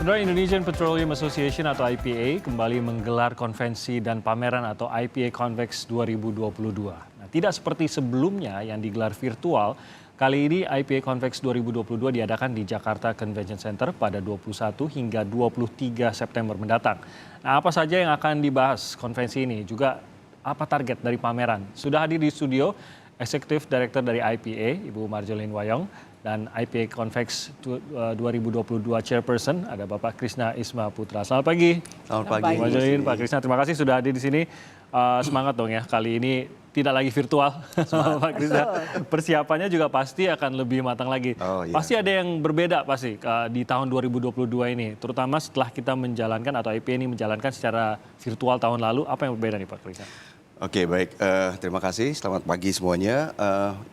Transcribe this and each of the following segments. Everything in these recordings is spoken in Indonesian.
Saudara, Indonesian Petroleum Association atau IPA kembali menggelar konvensi dan pameran atau IPA Convex 2022. Nah, tidak seperti sebelumnya yang digelar virtual, kali ini IPA Convex 2022 diadakan di Jakarta Convention Center pada 21 hingga 23 September mendatang. Nah, apa saja yang akan dibahas konvensi ini? Juga apa target dari pameran? Sudah hadir di studio Executive Director dari IPA, Ibu Marjolin Wayong, dan IPA Convex 2022 Chairperson, ada Bapak Krishna Isma Putra. Selamat pagi. Selamat pagi. Pak Marjolin, Pak Krishna, terima kasih sudah hadir di sini. Semangat dong ya, kali ini tidak lagi virtual. Pak Krishna, persiapannya juga pasti akan lebih matang lagi. Oh, iya. Pasti ada yang berbeda pasti di tahun 2022 ini, terutama setelah kita menjalankan atau IPA ini menjalankan secara virtual tahun lalu. Apa yang berbeda nih Pak Krishna? Oke, baik. Terima kasih. Selamat pagi semuanya.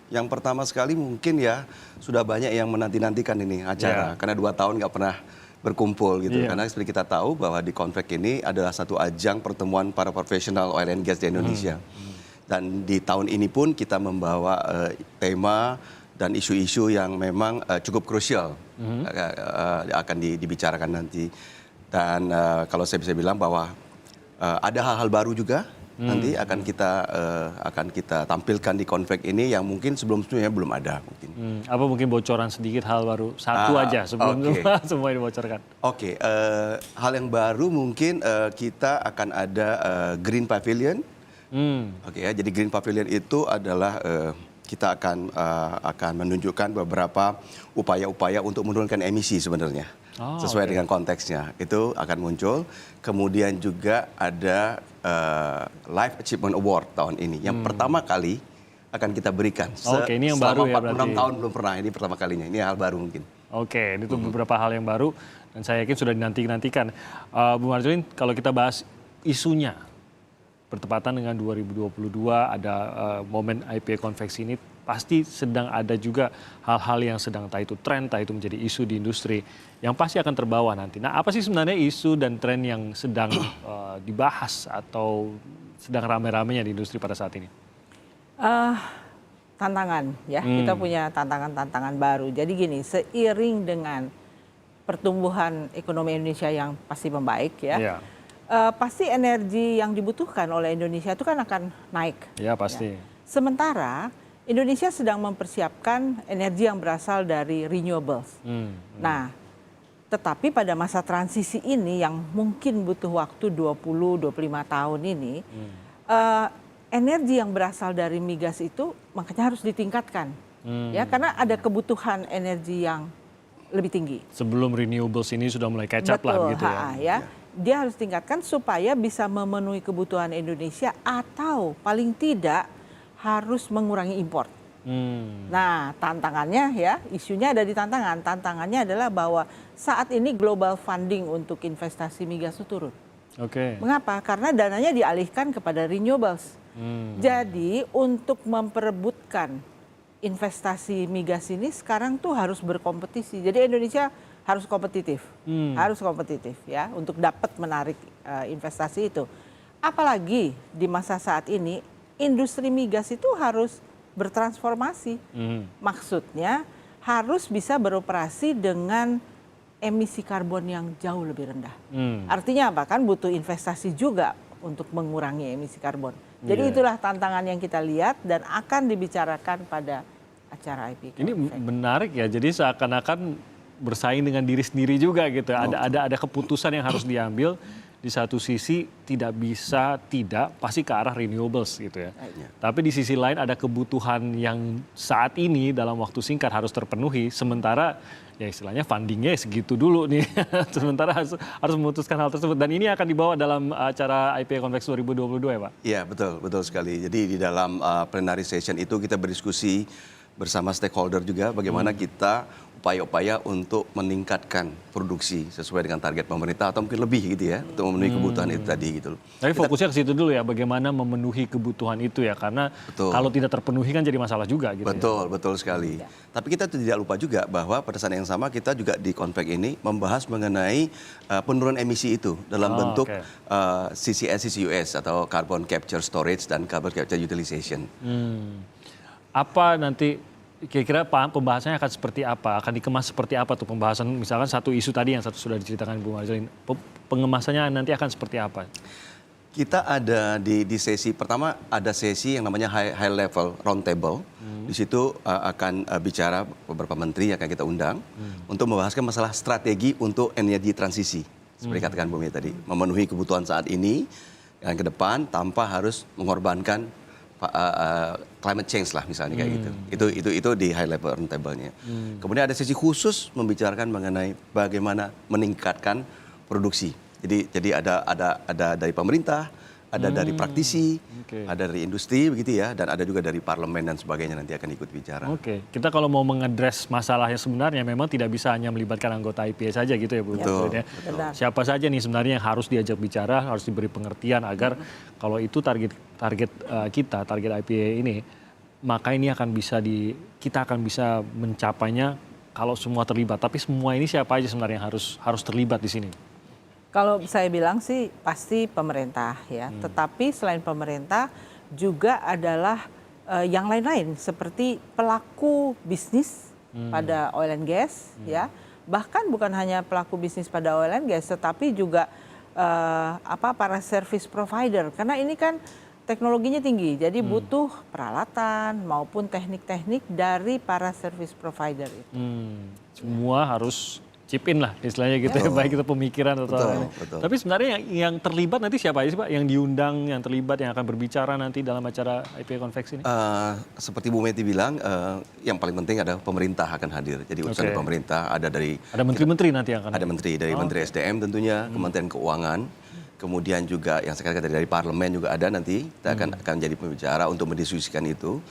Yang pertama sekali mungkin ya sudah banyak yang menanti-nantikan ini acara. Karena 2 tahun nggak pernah berkumpul gitu. Karena seperti kita tahu bahwa di Convex ini adalah satu ajang pertemuan para profesional oil and gas di Indonesia. Dan di tahun ini pun kita membawa tema dan isu-isu yang memang cukup krusial akan dibicarakan nanti. Dan kalau saya bisa bilang bahwa ada hal-hal baru juga. Nanti akan kita tampilkan di Convex ini yang mungkin sebelumnya belum ada mungkin. Apa mungkin bocoran sedikit hal baru satu aja sebelum semua dibocorkan? Oke, hal yang baru mungkin kita akan ada Green Pavilion. Oke ya, jadi Green Pavilion itu adalah kita akan menunjukkan beberapa upaya-upaya untuk menurunkan emisi sebenarnya. Sesuai dengan konteksnya itu akan muncul. Kemudian juga ada Life Achievement Award tahun ini yang pertama kali akan kita berikan. Oke, ini yang baru ya berarti. 46 tahun belum pernah, ini pertama kalinya. Ini hal baru mungkin. Oke, itu beberapa hal yang baru dan saya yakin sudah dinantikan. Bu Marjolin, kalau kita bahas isunya, bertepatan dengan 2022 ada momen IPA Convex ini, pasti sedang ada juga hal-hal yang sedang entah itu tren, entah itu menjadi isu di industri yang pasti akan terbawa nanti. Nah, apa sih sebenarnya isu dan tren yang sedang dibahas atau sedang rame-ramenya di industri pada saat ini? Tantangan ya, kita punya tantangan-tantangan baru. Jadi gini, seiring dengan pertumbuhan ekonomi Indonesia yang pasti membaik ya, pasti energi yang dibutuhkan oleh Indonesia itu kan akan naik. Ya pasti. Ya. Sementara Indonesia sedang mempersiapkan energi yang berasal dari renewables. Nah, tetapi pada masa transisi ini yang mungkin butuh waktu 20-25 tahun ini, energi yang berasal dari migas itu makanya harus ditingkatkan. Ya, karena ada kebutuhan energi yang lebih tinggi. Sebelum renewables ini sudah mulai catch up lah gitu ya. Dia harus tingkatkan supaya bisa memenuhi kebutuhan Indonesia atau paling tidak harus mengurangi impor. Nah, tantangannya ya, isunya ada di tantangan. Tantangannya adalah bahwa saat ini global funding untuk investasi migas itu turun. Mengapa? Karena dananya dialihkan kepada renewables. Jadi untuk memperebutkan investasi migas ini sekarang tuh harus berkompetisi. Jadi Indonesia harus kompetitif, ya untuk dapat menarik investasi itu. Apalagi di masa saat ini industri migas itu harus bertransformasi. Maksudnya harus bisa beroperasi dengan emisi karbon yang jauh lebih rendah. Artinya apa? Kan butuh investasi juga untuk mengurangi emisi karbon. Jadi itulah tantangan yang kita lihat dan akan dibicarakan pada acara IPA. Ini menarik ya, jadi seakan-akan bersaing dengan diri sendiri juga gitu. Ada keputusan yang harus diambil. Di satu sisi pasti ke arah renewables gitu ya. Tapi di sisi lain ada kebutuhan yang saat ini dalam waktu singkat harus terpenuhi. Sementara ya istilahnya fundingnya segitu dulu nih. Sementara harus memutuskan hal tersebut. Dan ini akan dibawa dalam acara IPA Convex 2022 ya Pak? Iya betul sekali. Jadi di dalam plenary session itu kita berdiskusi bersama stakeholder juga bagaimana kita upaya-upaya untuk meningkatkan produksi sesuai dengan target pemerintah atau mungkin lebih gitu ya untuk memenuhi kebutuhan itu tadi gitu loh. Tapi fokusnya ke situ dulu ya, bagaimana memenuhi kebutuhan itu ya, karena kalau tidak terpenuhi kan jadi masalah juga gitu. Betul sekali. Tapi kita tidak lupa juga bahwa pada saat yang sama kita juga di Convex ini membahas mengenai penurunan emisi itu dalam bentuk CCS atau Carbon Capture Storage dan Carbon Capture Utilization. Apa nanti kira-kira pembahasannya akan seperti apa? Akan dikemas seperti apa tuh pembahasan? Misalkan satu isu tadi yang satu sudah diceritakan Bu Marjolin, pengemasannya nanti akan seperti apa? Kita ada di sesi pertama, ada sesi yang namanya high level round table. Di situ akan bicara beberapa menteri yang akan kita undang untuk membahaskan masalah strategi untuk energi transisi. Seperti katakan Bu Mia tadi, memenuhi kebutuhan saat ini dan ke depan tanpa harus mengorbankan climate change lah misalnya kayak gitu. Itu di high level round table-nya. Kemudian ada sesi khusus membicarakan mengenai bagaimana meningkatkan produksi. Jadi ada dari pemerintah, ada dari praktisi, ada dari industri begitu ya, dan ada juga dari parlemen dan sebagainya nanti akan ikut bicara. Oke, kita kalau mau mengadres masalahnya sebenarnya memang tidak bisa hanya melibatkan anggota IPA saja gitu ya Bu. Betul. Siapa saja nih sebenarnya yang harus diajak bicara, harus diberi pengertian agar kalau itu target kita, target IPA ini, maka ini kita akan bisa mencapainya kalau semua terlibat. Tapi semua ini siapa aja sebenarnya yang harus terlibat di sini? Kalau saya bilang sih pasti pemerintah ya, tetapi selain pemerintah juga adalah yang lain-lain seperti pelaku bisnis pada oil and gas ya, bahkan bukan hanya pelaku bisnis pada oil and gas, tetapi juga para service provider, karena ini kan teknologinya tinggi, jadi butuh peralatan maupun teknik-teknik dari para service provider itu. Semua harus chip in lah istilahnya gitu ya, baik itu pemikiran atau betul. Tapi sebenarnya yang terlibat nanti siapa aja sih Pak? Yang diundang, yang terlibat, yang akan berbicara nanti dalam acara IPA Convex ini? Seperti Bu Meti bilang, yang paling penting adalah pemerintah akan hadir. Jadi urusan dari pemerintah ada menteri-menteri nanti yang akan ada menteri dari Menteri SDM tentunya, Kementerian Keuangan, kemudian juga yang sekarang dari parlemen juga ada nanti. Kita akan jadi pembicara untuk mendiskusikan itu.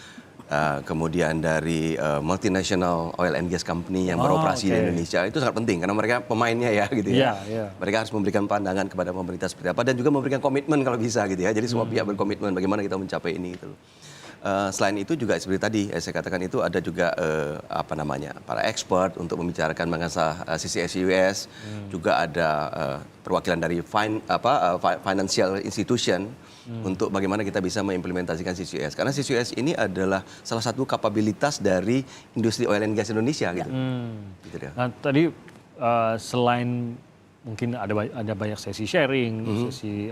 Kemudian dari multinational oil and gas company yang beroperasi di Indonesia, itu sangat penting karena mereka pemainnya ya gitu ya. Mereka harus memberikan pandangan kepada pemerintah seperti apa dan juga memberikan komitmen kalau bisa gitu ya. Jadi semua pihak berkomitmen bagaimana kita mencapai ini gitu. Selain itu juga seperti tadi saya katakan itu ada juga para expert untuk membicarakan mengenai CCS, juga ada perwakilan dari financial institution untuk bagaimana kita bisa mengimplementasikan CCS. Karena CCS ini adalah salah satu kapabilitas dari industri oil and gas Indonesia gitu. Gitu ya. Nah, tadi selain mungkin ada banyak sesi sharing, sesi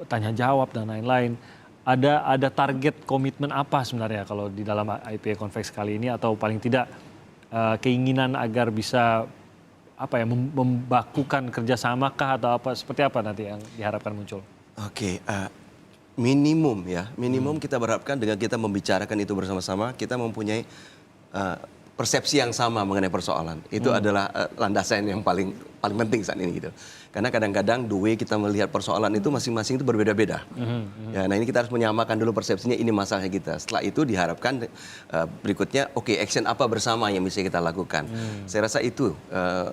tanya jawab dan lain-lain. Ada target komitmen apa sebenarnya kalau di dalam IPA Convex kali ini, atau paling tidak keinginan agar bisa membakukan kerjasama kah atau seperti apa nanti yang diharapkan muncul? Oke, minimum kita berharapkan dengan kita membicarakan itu bersama-sama, kita mempunyai persepsi yang sama mengenai persoalan. Itu adalah landasan yang paling penting saat ini gitu. Karena kadang-kadang the way kita melihat persoalan itu masing-masing itu berbeda-beda. Ya, nah ini kita harus menyamakan dulu persepsinya, ini masalahnya kita. Setelah itu diharapkan berikutnya action apa bersama yang bisa kita lakukan. Saya rasa itu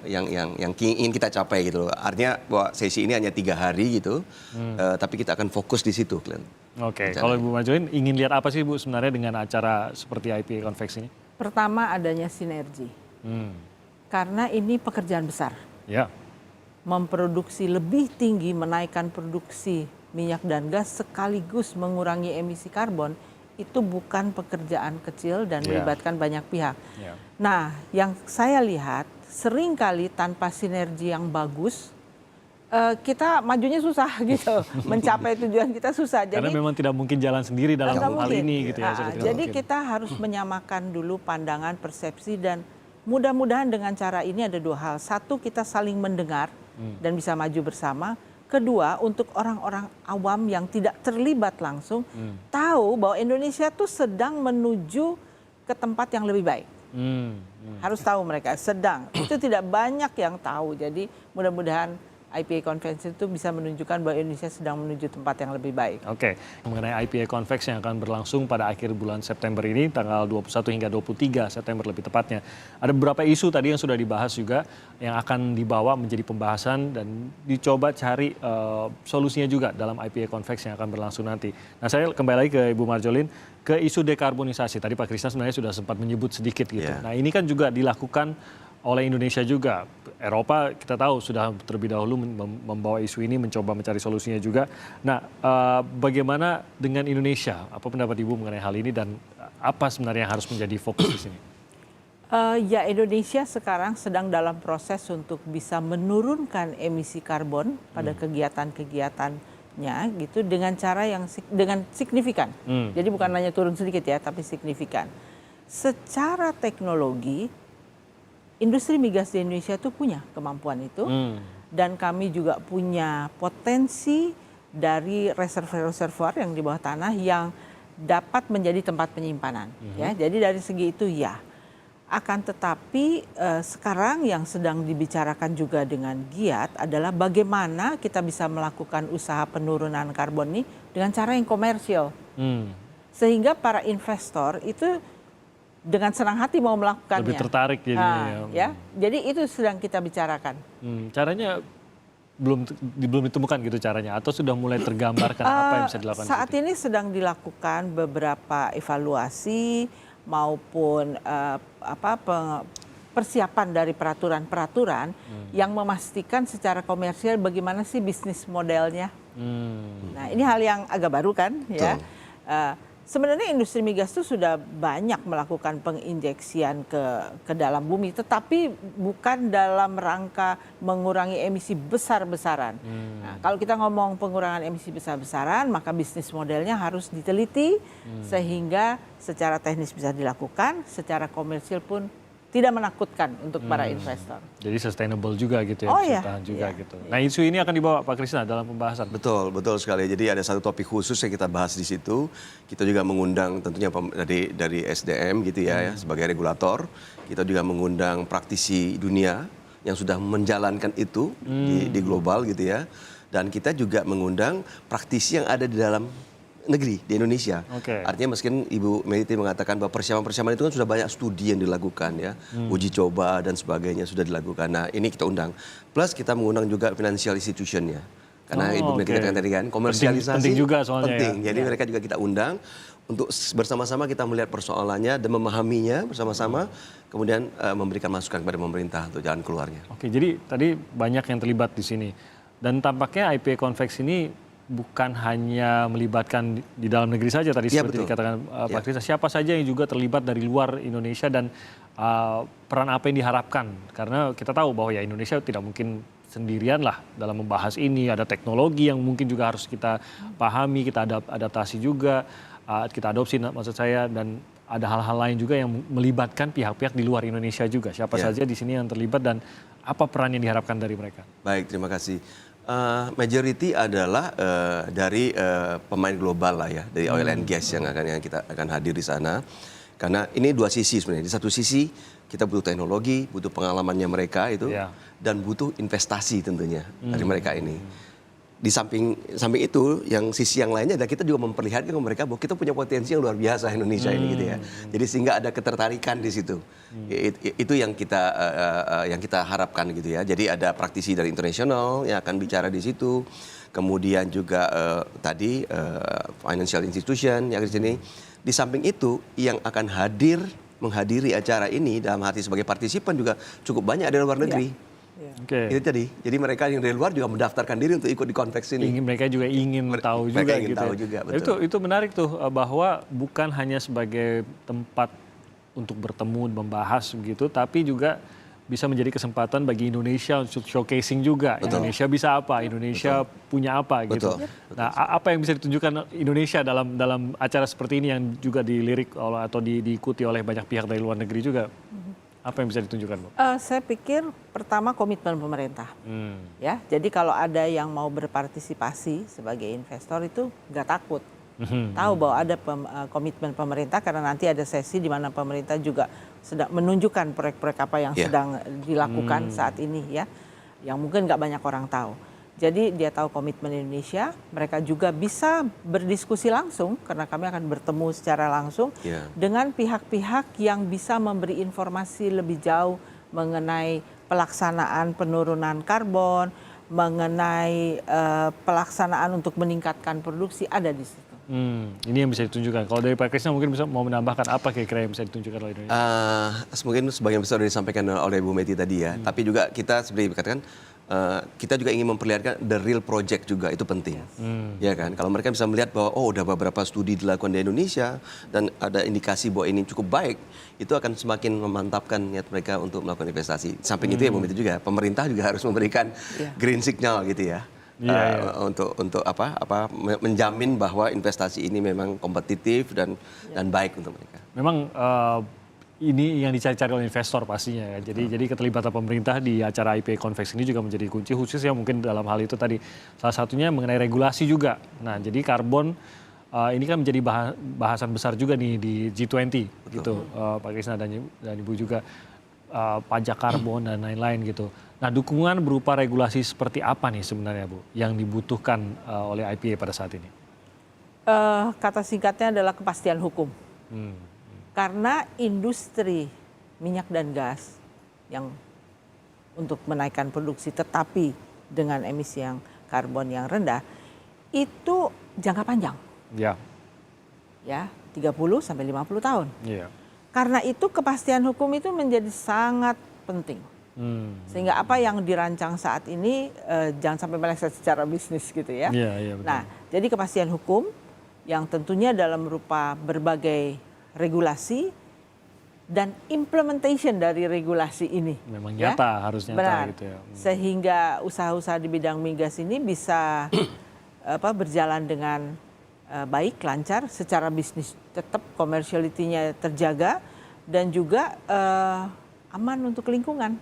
yang ingin kita capai gitu. Artinya bahwa sesi ini hanya 3 hari gitu, tapi kita akan fokus di situ, Glenn. Oke, kalau Ibu Marjolin ingin lihat apa sih Bu sebenarnya dengan acara seperti IPA Convex ini? Pertama adanya sinergi, karena ini pekerjaan besar. Ya. Memproduksi lebih tinggi, menaikkan produksi minyak dan gas sekaligus mengurangi emisi karbon, itu bukan pekerjaan kecil dan melibatkan banyak pihak. Nah, yang saya lihat seringkali tanpa sinergi yang bagus, kita majunya susah gitu, mencapai tujuan kita susah. Karena memang tidak mungkin jalan sendiri dalam hal ini gitu ya. Jadi kita harus menyamakan dulu pandangan, persepsi, dan mudah-mudahan dengan cara ini ada 2 hal. Satu, kita saling mendengar dan bisa maju bersama. Kedua, untuk orang-orang awam yang tidak terlibat langsung, tahu bahwa Indonesia tuh sedang menuju ke tempat yang lebih baik. Harus tahu mereka sedang. Itu tidak banyak yang tahu. Jadi mudah-mudahan IPA Convex itu bisa menunjukkan bahwa Indonesia sedang menuju tempat yang lebih baik. Oke, mengenai IPA Convex yang akan berlangsung pada akhir bulan September ini, tanggal 21 hingga 23 September lebih tepatnya. Ada beberapa isu tadi yang sudah dibahas juga, yang akan dibawa menjadi pembahasan dan dicoba cari solusinya juga dalam IPA Convex yang akan berlangsung nanti. Nah, saya kembali lagi ke Ibu Marjolin, ke isu dekarbonisasi. Tadi Pak Krisna sebenarnya sudah sempat menyebut sedikit gitu. Nah, ini kan juga dilakukan oleh Indonesia juga. Eropa kita tahu sudah terlebih dahulu membawa isu ini, mencoba mencari solusinya juga. Nah, bagaimana dengan Indonesia? Apa pendapat Ibu mengenai hal ini dan apa sebenarnya yang harus menjadi fokus di sini? Ya, Indonesia sekarang sedang dalam proses untuk bisa menurunkan emisi karbon pada kegiatan-kegiatannya gitu dengan cara yang dengan signifikan. Jadi bukan hanya turun sedikit ya, tapi signifikan. Secara teknologi, industri migas di Indonesia itu punya kemampuan itu, dan kami juga punya potensi dari reservoir-reservoir yang di bawah tanah yang dapat menjadi tempat penyimpanan. Ya, jadi dari segi itu ya. Akan tetapi sekarang yang sedang dibicarakan juga dengan giat adalah bagaimana kita bisa melakukan usaha penurunan karbon ini dengan cara yang komersial. Sehingga para investor itu dengan senang hati mau melakukannya. Lebih tertarik jadinya. Ya. Jadi itu sedang kita bicarakan. Caranya belum ditemukan gitu caranya, atau sudah mulai tergambarkan apa yang bisa dilakukan? Saat ini sedang dilakukan beberapa evaluasi maupun persiapan dari peraturan-peraturan yang memastikan secara komersial bagaimana sih bisnis modelnya. Nah, ini hal yang agak baru kan, ya. Sebenarnya industri migas itu sudah banyak melakukan penginjeksian ke dalam bumi, tetapi bukan dalam rangka mengurangi emisi besar-besaran. Nah, kalau kita ngomong pengurangan emisi besar-besaran, maka bisnis modelnya harus diteliti sehingga secara teknis bisa dilakukan, secara komersil pun tidak menakutkan untuk para investor. Jadi sustainable juga gitu ya, bisa tahan juga gitu. Nah, isu ini akan dibawa Pak Krisna dalam pembahasan. Betul sekali. Jadi ada satu topik khusus yang kita bahas di situ. Kita juga mengundang tentunya dari SDM gitu ya, sebagai regulator. Kita juga mengundang praktisi dunia yang sudah menjalankan itu di global gitu ya. Dan kita juga mengundang praktisi yang ada di dalam negeri di Indonesia. Artinya meskipun Ibu Meliti mengatakan bahwa persiapan-persiapan itu kan sudah banyak studi yang dilakukan ya, uji coba dan sebagainya sudah dilakukan. Nah, ini kita undang. Plus kita mengundang juga financial institution ya. Karena Ibu Meliti katakan tadi kan komersialisasi penting juga soalnya. Penting. Ya. Jadi mereka juga kita undang untuk bersama-sama kita melihat persoalannya dan memahaminya bersama-sama, kemudian memberikan masukan kepada pemerintah untuk jalan keluarnya. Oke, jadi tadi banyak yang terlibat di sini. Dan tampaknya IPA Convex ini bukan hanya melibatkan di dalam negeri saja tadi seperti dikatakan Pak Krisna, siapa saja yang juga terlibat dari luar Indonesia dan peran apa yang diharapkan, karena kita tahu bahwa ya Indonesia tidak mungkin sendirian lah dalam membahas ini, ada teknologi yang mungkin juga harus kita pahami, kita adaptasi juga, kita adopsi maksud saya, dan ada hal-hal lain juga yang melibatkan pihak-pihak di luar Indonesia juga, siapa saja di sini yang terlibat dan apa peran yang diharapkan dari mereka. Baik, terima kasih. Majority adalah dari pemain global lah ya, dari oil and gas yang kita akan hadir di sana. Karena ini dua sisi sebenarnya. Di satu sisi kita butuh teknologi, butuh pengalamannya mereka itu, dan butuh investasi tentunya dari mereka ini. Di samping itu, yang sisi yang lainnya adalah kita juga memperlihatkan ke mereka bahwa kita punya potensi yang luar biasa Indonesia ini gitu ya. Jadi sehingga ada ketertarikan di situ. Itu yang kita harapkan gitu ya. Jadi ada praktisi dari internasional yang akan bicara di situ. Kemudian juga tadi financial institution yang di sini. Di samping itu yang akan menghadiri acara ini dalam arti sebagai partisipan juga cukup banyak dari luar negeri. Itu tadi. Jadi mereka yang dari luar juga mendaftarkan diri untuk ikut di Convex ini. Mereka juga ingin tahu juga. Mereka ingin gitu. tahu juga, betul. Itu menarik tuh, bahwa bukan hanya sebagai tempat untuk bertemu, membahas begitu, tapi juga bisa menjadi kesempatan bagi Indonesia untuk showcasing juga. Indonesia bisa apa, Indonesia punya apa gitu. Nah, apa yang bisa ditunjukkan Indonesia dalam acara seperti ini yang juga dilirik atau diikuti oleh banyak pihak dari luar negeri juga? Apa yang bisa ditunjukkan, Bu? Saya pikir pertama komitmen pemerintah. Ya, jadi kalau ada yang mau berpartisipasi sebagai investor itu nggak takut. Tahu bahwa ada komitmen pemerintah, karena nanti ada sesi di mana pemerintah juga sedang menunjukkan proyek-proyek apa yang sedang dilakukan saat ini ya, yang mungkin nggak banyak orang tahu. Jadi dia tahu komitmen Indonesia, mereka juga bisa berdiskusi langsung karena kami akan bertemu secara langsung dengan pihak-pihak yang bisa memberi informasi lebih jauh mengenai pelaksanaan penurunan karbon, mengenai pelaksanaan untuk meningkatkan produksi, ada di situ. Ini yang bisa ditunjukkan. Kalau dari Pak Krisna mungkin bisa mau menambahkan apa kira-kira yang bisa ditunjukkan oleh Indonesia? Mungkin sebagian besar sudah disampaikan oleh Bu Meti tadi ya. Tapi juga kita seperti dikatakan kita juga ingin memperlihatkan the real project juga, itu penting. Ya kan, kalau mereka bisa melihat bahwa udah beberapa studi dilakukan di Indonesia dan ada indikasi bahwa ini cukup baik, itu akan semakin memantapkan niat mereka untuk melakukan investasi. Samping itu ya Bu Mita juga, pemerintah juga harus memberikan green signal gitu ya. Untuk menjamin bahwa investasi ini memang kompetitif dan baik untuk mereka. Memang ini yang dicari-cari oleh investor pastinya ya. Jadi keterlibatan pemerintah di acara IPA Convex ini juga menjadi kunci, khususnya mungkin dalam hal itu tadi salah satunya mengenai regulasi juga. Nah, jadi karbon ini kan menjadi bahasan besar juga nih di G20 gitu, Pak Krisna dan Ibu juga, pajak karbon dan lain-lain gitu. Nah, dukungan berupa regulasi seperti apa nih sebenarnya Bu yang dibutuhkan oleh IPA pada saat ini? Kata singkatnya adalah kepastian hukum. Karena industri minyak dan gas yang untuk menaikkan produksi tetapi dengan emisi yang karbon yang rendah itu jangka panjang. Ya, 30 sampai 50 tahun. Karena itu kepastian hukum itu menjadi sangat penting. Sehingga apa yang dirancang saat ini jangan sampai meleset secara bisnis gitu ya. Betul. Nah, jadi kepastian hukum yang tentunya dalam berupa berbagai regulasi dan implementation dari regulasi ini. Memang nyata, harus nyata. Benar. Gitu ya. Sehingga usaha-usaha di bidang migas ini bisa berjalan dengan baik, lancar, secara bisnis tetap komersialitinya terjaga dan juga aman untuk lingkungan.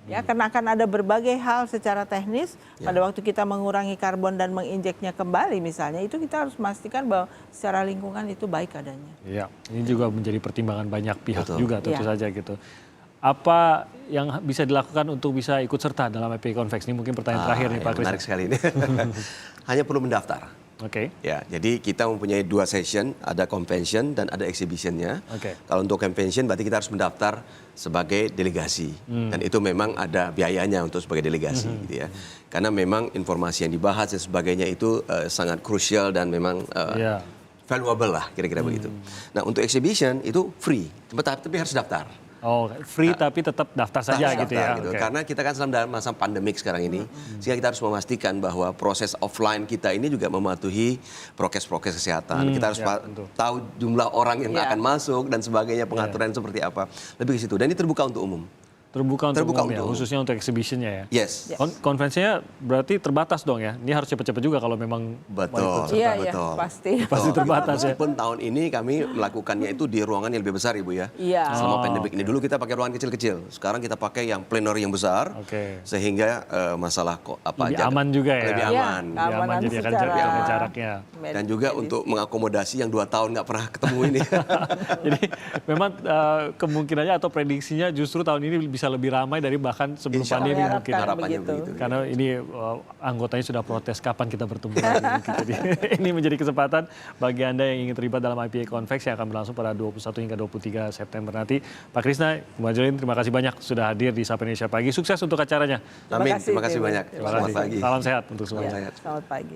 Ya, karena akan ada berbagai hal secara teknis. Pada waktu kita mengurangi karbon dan menginjeknya kembali misalnya, itu kita harus memastikan bahwa secara lingkungan itu baik adanya. Iya, ini juga menjadi pertimbangan banyak pihak juga tentu saja gitu. Apa yang bisa dilakukan untuk bisa ikut serta dalam IPA Convex ini? Mungkin pertanyaan terakhir nih Pak Krisna. Menarik sekali ini. Hanya perlu mendaftar. Ya, jadi kita mempunyai 2 session, ada convention dan ada exhibitionnya. Kalau untuk convention berarti kita harus mendaftar sebagai delegasi dan itu memang ada biayanya untuk sebagai delegasi, gitu ya. Karena memang informasi yang dibahas dan sebagainya itu sangat krusial dan memang valuable lah, kira-kira begitu. Nah, untuk exhibition itu free, tapi harus daftar. Oh, free tapi tetap daftar saja gitu ya. Gitu. Karena kita kan dalam masa pandemik sekarang ini, sehingga kita harus memastikan bahwa proses offline kita ini juga mematuhi prokes-prokes kesehatan. Kita harus tahu jumlah orang yang akan masuk dan sebagainya, pengaturan seperti apa. Lebih ke situ. Dan ini terbuka untuk umum. Terbuka untuk umum ya, khususnya untuk exhibition-nya ya. Yes. Konvensinya berarti terbatas dong ya. Ini harus cepat-cepat juga kalau memang betul. Iya, pasti. Pasti terbatas ya. Walaupun tahun ini kami melakukannya itu di ruangan yang lebih besar Ibu ya. Selama pandemik ini dulu kita pakai ruangan kecil-kecil. Sekarang kita pakai yang plenary yang besar. Sehingga masalah lebih aman juga ya. Lebih aman. Aman jadi akan jaga jaraknya. Dan juga untuk mengakomodasi yang 2 tahun nggak pernah ketemu ini. Jadi memang kemungkinannya atau prediksinya justru tahun ini bisa lebih ramai dari bahkan sebelum pandemi mungkin. Harapannya begitu. Karena ini anggotanya sudah protes kapan kita bertemu lagi. Jadi ini menjadi kesempatan bagi Anda yang ingin terlibat dalam IPA Convex yang akan berlangsung pada 21 hingga 23 September nanti. Pak Krisna, Bu Majolin, terima kasih banyak sudah hadir di Sapa Indonesia Pagi. Sukses untuk acaranya. Amin. Terima kasih banyak. Selamat pagi. Salam sehat untuk semuanya. Selamat pagi.